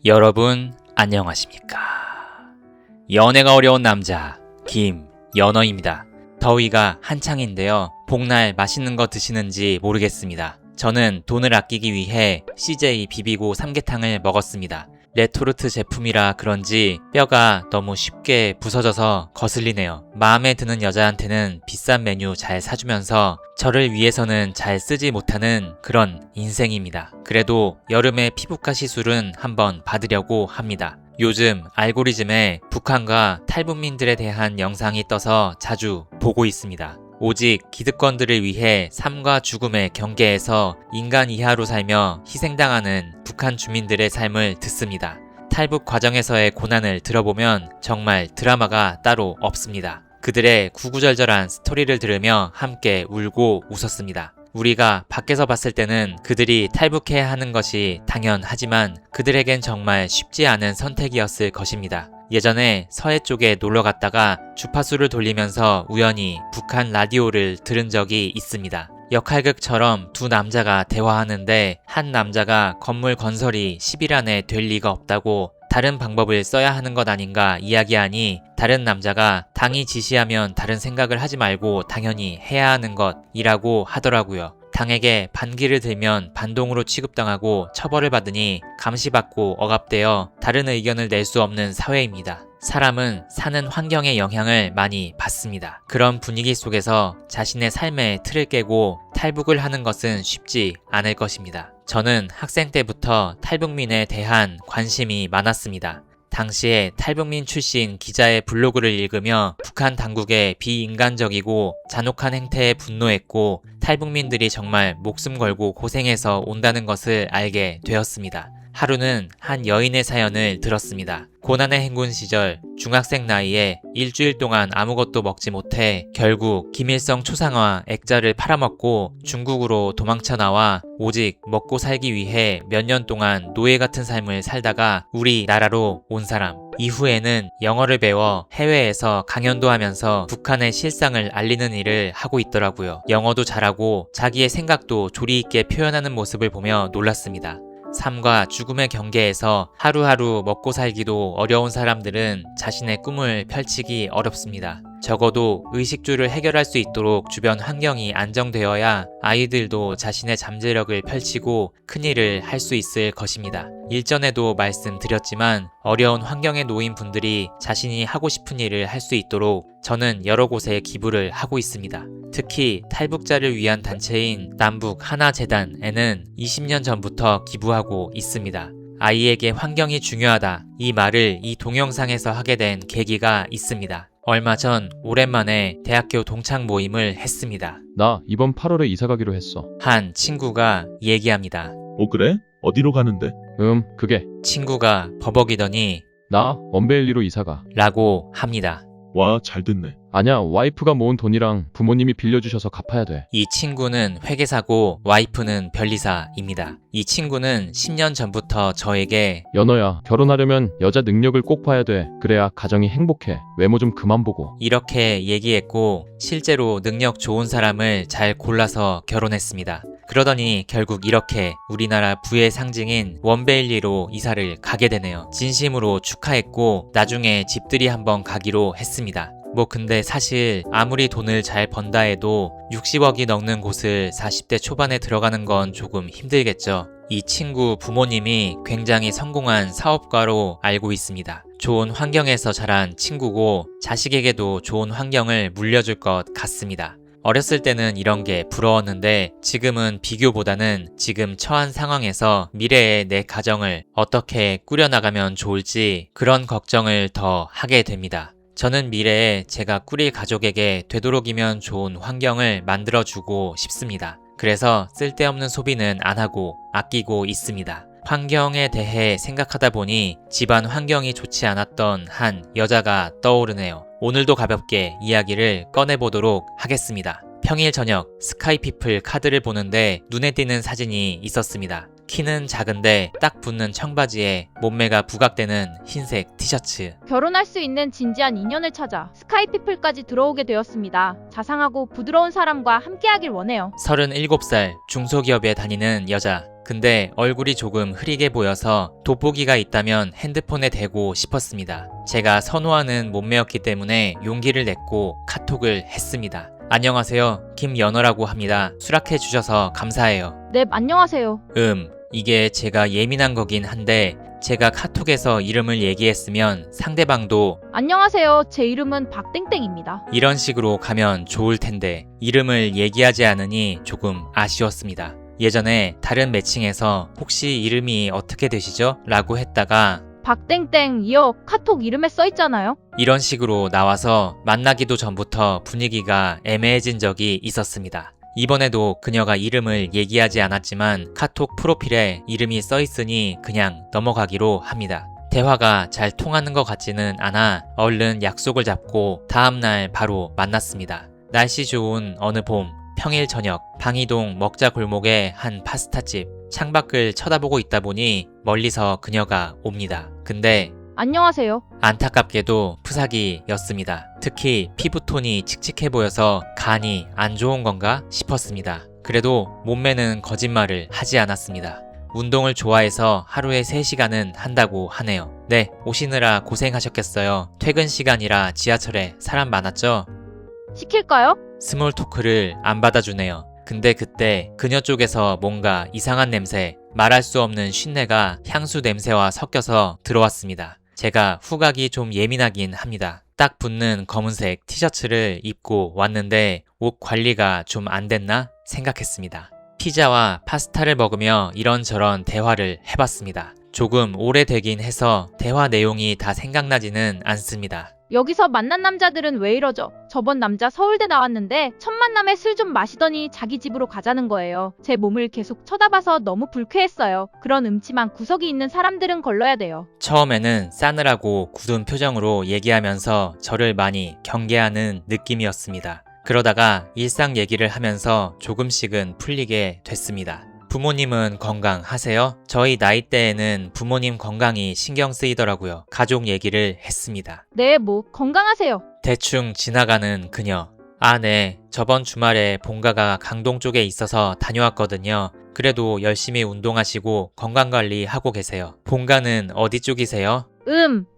여러분 안녕하십니까? 연애가 어려운 남자 김연어입니다. 더위가 한창인데요. 복날 맛있는 거 드시는지 모르겠습니다. 저는 돈을 아끼기 위해 CJ 비비고 삼계탕을 먹었습니다. 레토르트 제품이라 그런지 뼈가 너무 쉽게 부서져서 거슬리네요. 마음에 드는 여자한테는 비싼 메뉴 잘 사주면서 저를 위해서는 잘 쓰지 못하는 그런 인생입니다. 그래도 여름에 피부과 시술은 한번 받으려고 합니다. 요즘 알고리즘에 북한과 탈북민들에 대한 영상이 떠서 자주 보고 있습니다. 오직 기득권들을 위해 삶과 죽음의 경계에서 인간 이하로 살며 희생당하는 북한 주민들의 삶을 듣습니다. 탈북 과정에서의 고난을 들어보면 정말 드라마가 따로 없습니다. 그들의 구구절절한 스토리를 들으며 함께 울고 웃었습니다. 우리가 밖에서 봤을 때는 그들이 탈북해야 하는 것이 당연하지만 그들에겐 정말 쉽지 않은 선택이었을 것입니다. 예전에 서해 쪽에 놀러 갔다가 주파수를 돌리면서 우연히 북한 라디오를 들은 적이 있습니다. 역할극처럼 두 남자가 대화하는데 한 남자가 건물 건설이 10일 안에 될 리가 없다고 다른 방법을 써야 하는 것 아닌가 이야기하니 다른 남자가 당이 지시하면 다른 생각을 하지 말고 당연히 해야 하는 것이라고 하더라고요. 당에게 반기를 들면 반동으로 취급당하고 처벌을 받으니 감시받고 억압되어 다른 의견을 낼 수 없는 사회입니다. 사람은 사는 환경의 영향을 많이 받습니다. 그런 분위기 속에서 자신의 삶의 틀을 깨고 탈북을 하는 것은 쉽지 않을 것입니다. 저는 학생 때부터 탈북민에 대한 관심이 많았습니다. 당시에 탈북민 출신 기자의 블로그를 읽으며 북한 당국의 비인간적이고 잔혹한 행태에 분노했고 탈북민들이 정말 목숨 걸고 고생해서 온다는 것을 알게 되었습니다. 하루는 한 여인의 사연을 들었습니다. 고난의 행군 시절 중학생 나이에 일주일 동안 아무것도 먹지 못해 결국 김일성 초상화 액자를 팔아먹고 중국으로 도망쳐 나와 오직 먹고 살기 위해 몇 년 동안 노예 같은 삶을 살다가 우리나라로 온 사람. 이후에는 영어를 배워 해외에서 강연도 하면서 북한의 실상을 알리는 일을 하고 있더라고요. 영어도 잘하고 자기의 생각도 조리 있게 표현하는 모습을 보며 놀랐습니다. 삶과 죽음의 경계에서 하루하루 먹고 살기도 어려운 사람들은 자신의 꿈을 펼치기 어렵습니다. 적어도 의식주를 해결할 수 있도록 주변 환경이 안정되어야 아이들도 자신의 잠재력을 펼치고 큰일을 할 수 있을 것입니다. 일전에도 말씀드렸지만 어려운 환경에 놓인 분들이 자신이 하고 싶은 일을 할 수 있도록 저는 여러 곳에 기부를 하고 있습니다. 특히 탈북자를 위한 단체인 남북하나재단에는 20년 전부터 기부하고 있습니다. 아이에게 환경이 중요하다. 이 말을 이 동영상에서 하게 된 계기가 있습니다. 얼마 전 오랜만에 대학교 동창 모임을 했습니다. 나 이번 8월에 이사 가기로 했어. 한 친구가 얘기합니다. 그래? 어디로 가는데? 그게 친구가 버벅이더니 나 원베일리로 이사 가. 라고 합니다. 와, 잘 됐네. 아냐, 와이프가 모은 돈이랑 부모님이 빌려주셔서 갚아야 돼. 이 친구는 회계사고 와이프는 변리사입니다. 이 친구는 10년 전부터 저에게 연어야, 결혼하려면 여자 능력을 꼭 봐야 돼. 그래야 가정이 행복해. 외모 좀 그만 보고. 이렇게 얘기했고 실제로 능력 좋은 사람을 잘 골라서 결혼했습니다. 그러더니 결국 이렇게 우리나라 부의 상징인 원베일리로 이사를 가게 되네요. 진심으로 축하했고 나중에 집들이 한번 가기로 했습니다. 근데 사실 아무리 돈을 잘 번다 해도 60억이 넘는 곳을 40대 초반에 들어가는 건 조금 힘들겠죠. 이 친구 부모님이 굉장히 성공한 사업가로 알고 있습니다. 좋은 환경에서 자란 친구고 자식에게도 좋은 환경을 물려줄 것 같습니다. 어렸을 때는 이런 게 부러웠는데 지금은 비교보다는 지금 처한 상황에서 미래의 내 가정을 어떻게 꾸려나가면 좋을지 그런 걱정을 더 하게 됩니다. 저는 미래에 제가 꾸릴 가족에게 되도록이면 좋은 환경을 만들어주고 싶습니다. 그래서 쓸데없는 소비는 안 하고 아끼고 있습니다. 환경에 대해 생각하다 보니 집안 환경이 좋지 않았던 한 여자가 떠오르네요. 오늘도 가볍게 이야기를 꺼내보도록 하겠습니다. 평일 저녁 스카이피플 카드를 보는데 눈에 띄는 사진이 있었습니다. 키는 작은데 딱 붙는 청바지에 몸매가 부각되는 흰색 티셔츠. 결혼할 수 있는 진지한 인연을 찾아 스카이피플까지 들어오게 되었습니다. 자상하고 부드러운 사람과 함께하길 원해요. 37살 중소기업에 다니는 여자. 근데 얼굴이 조금 흐리게 보여서 돋보기가 있다면 핸드폰에 대고 싶었습니다. 제가 선호하는 몸매였기 때문에 용기를 냈고 카톡을 했습니다. 안녕하세요. 김연어라고 합니다. 수락해 주셔서 감사해요. 네, 안녕하세요. 이게 제가 예민한 거긴 한데 제가 카톡에서 이름을 얘기했으면 상대방도 안녕하세요. 제 이름은 박땡땡입니다. 이런 식으로 가면 좋을 텐데 이름을 얘기하지 않으니 조금 아쉬웠습니다. 예전에 다른 매칭에서 혹시 이름이 어떻게 되시죠? 라고 했다가 박땡땡 이어 카톡 이름에 써있잖아요. 이런 식으로 나와서 만나기도 전부터 분위기가 애매해진 적이 있었습니다. 이번에도 그녀가 이름을 얘기하지 않았지만 카톡 프로필에 이름이 써있으니 그냥 넘어가기로 합니다. 대화가 잘 통하는 것 같지는 않아 얼른 약속을 잡고 다음날 바로 만났습니다. 날씨 좋은 어느 봄, 평일 저녁, 방이동 먹자 골목의 한 파스타집, 창밖을 쳐다보고 있다 보니 멀리서 그녀가 옵니다. 근데 안녕하세요. 안타깝게도 푸사기였습니다. 특히 피부톤이 칙칙해 보여서 간이 안 좋은 건가 싶었습니다. 그래도 몸매는 거짓말을 하지 않았습니다. 운동을 좋아해서 하루에 3시간은 한다고 하네요. 네, 오시느라 고생하셨겠어요. 퇴근 시간이라 지하철에 사람 많았죠? 시킬까요? 스몰 토크를 안 받아주네요. 근데 그때 그녀 쪽에서 뭔가 이상한 냄새, 말할 수 없는 쉰내가 향수 냄새와 섞여서 들어왔습니다. 제가 후각이 좀 예민하긴 합니다. 딱 붙는 검은색 티셔츠를 입고 왔는데 옷 관리가 좀 안 됐나 생각했습니다. 피자와 파스타를 먹으며 이런저런 대화를 해봤습니다. 조금 오래되긴 해서 대화 내용이 다 생각나지는 않습니다. 여기서 만난 남자들은 왜 이러죠? 저번 남자 서울대 나왔는데 첫 만남에 술 좀 마시더니 자기 집으로 가자는 거예요. 제 몸을 계속 쳐다봐서 너무 불쾌했어요. 그런 음침한 구석이 있는 사람들은 걸러야 돼요. 처음에는 싸늘하고 굳은 표정으로 얘기하면서 저를 많이 경계하는 느낌이었습니다. 그러다가 일상 얘기를 하면서 조금씩은 풀리게 됐습니다. 부모님은 건강하세요? 저희 나이대에는 부모님 건강이 신경 쓰이더라고요. 가족 얘기를 했습니다. 네, 건강하세요. 대충 지나가는 그녀. 아, 네. 저번 주말에 본가가 강동 쪽에 있어서 다녀왔거든요. 그래도 열심히 운동하시고 건강관리하고 계세요. 본가는 어디 쪽이세요?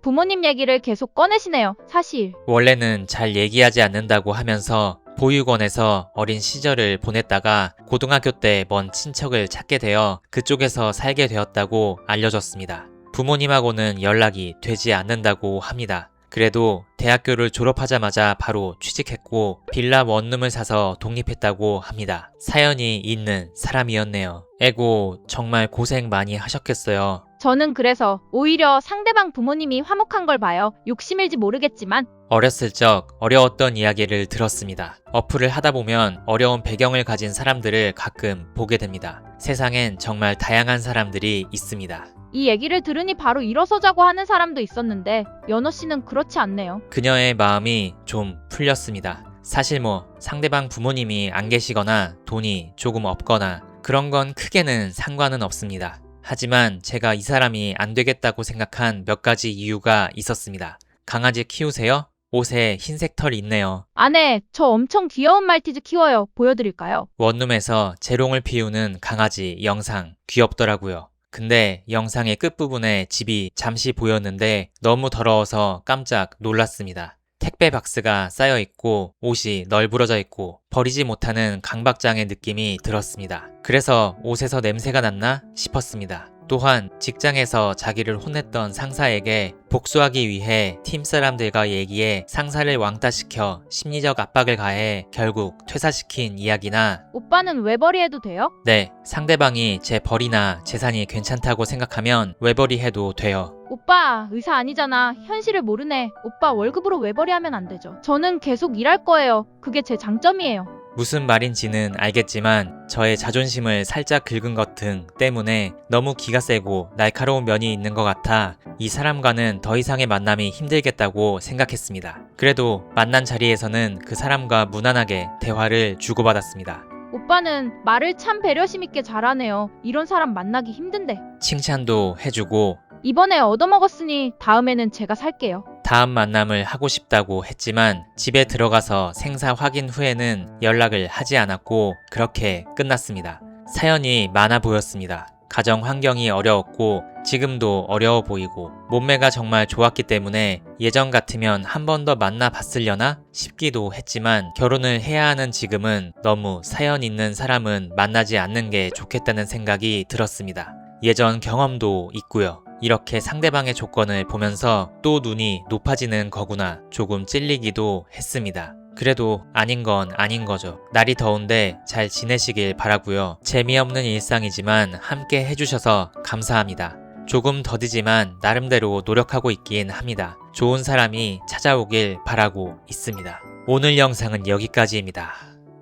부모님 얘기를 계속 꺼내시네요. 사실. 원래는 잘 얘기하지 않는다고 하면서 보육원에서 어린 시절을 보냈다가 고등학교 때 먼 친척을 찾게 되어 그쪽에서 살게 되었다고 알려졌습니다. 부모님하고는 연락이 되지 않는다고 합니다. 그래도 대학교를 졸업하자마자 바로 취직했고 빌라 원룸을 사서 독립했다고 합니다. 사연이 있는 사람이었네요. 에고, 정말 고생 많이 하셨겠어요. 저는 그래서 오히려 상대방 부모님이 화목한 걸 봐요. 욕심일지 모르겠지만. 어렸을 적 어려웠던 이야기를 들었습니다. 어플을 하다 보면 어려운 배경을 가진 사람들을 가끔 보게 됩니다. 세상엔 정말 다양한 사람들이 있습니다. 이 얘기를 들으니 바로 일어서자고 하는 사람도 있었는데 연어 씨는 그렇지 않네요. 그녀의 마음이 좀 풀렸습니다. 사실 상대방 부모님이 안 계시거나 돈이 조금 없거나 그런 건 크게는 상관은 없습니다. 하지만 제가 이 사람이 안 되겠다고 생각한 몇 가지 이유가 있었습니다. 강아지 키우세요? 옷에 흰색 털 있네요. 아네, 저 엄청 귀여운 말티즈 키워요. 보여드릴까요? 원룸에서 재롱을 피우는 강아지 영상 귀엽더라고요. 근데 영상의 끝부분에 집이 잠시 보였는데 너무 더러워서 깜짝 놀랐습니다. 택배 박스가 쌓여 있고 옷이 널브러져 있고 버리지 못하는 강박장의 느낌이 들었습니다. 그래서 옷에서 냄새가 났나 싶었습니다. 또한 직장에서 자기를 혼냈던 상사에게 복수하기 위해 팀 사람들과 얘기해 상사를 왕따시켜 심리적 압박을 가해 결국 퇴사시킨 이야기나 오빠는 외벌이해도 돼요? 네, 상대방이 제 벌이나 재산이 괜찮다고 생각하면 외벌이해도 돼요. 오빠 의사 아니잖아. 현실을 모르네. 오빠 월급으로 외벌이하면 안 되죠. 저는 계속 일할 거예요. 그게 제 장점이에요. 무슨 말인지는 알겠지만 저의 자존심을 살짝 긁은 것 등 때문에 너무 기가 세고 날카로운 면이 있는 것 같아 이 사람과는 더 이상의 만남이 힘들겠다고 생각했습니다. 그래도 만난 자리에서는 그 사람과 무난하게 대화를 주고받았습니다. 오빠는 말을 참 배려심 있게 잘하네요. 이런 사람 만나기 힘든데. 칭찬도 해주고 이번에 얻어먹었으니 다음에는 제가 살게요. 다음 만남을 하고 싶다고 했지만 집에 들어가서 생사 확인 후에는 연락을 하지 않았고 그렇게 끝났습니다. 사연이 많아 보였습니다. 가정 환경이 어려웠고 지금도 어려워 보이고 몸매가 정말 좋았기 때문에 예전 같으면 한 번 더 만나 봤으려나 싶기도 했지만 결혼을 해야 하는 지금은 너무 사연 있는 사람은 만나지 않는 게 좋겠다는 생각이 들었습니다. 예전 경험도 있고요. 이렇게 상대방의 조건을 보면서 또 눈이 높아지는 거구나 조금 찔리기도 했습니다. 그래도 아닌 건 아닌 거죠. 날이 더운데 잘 지내시길 바라고요. 재미없는 일상이지만 함께 해주셔서 감사합니다. 조금 더디지만 나름대로 노력하고 있긴 합니다. 좋은 사람이 찾아오길 바라고 있습니다. 오늘 영상은 여기까지입니다.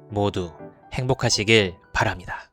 모두 행복하시길 바랍니다.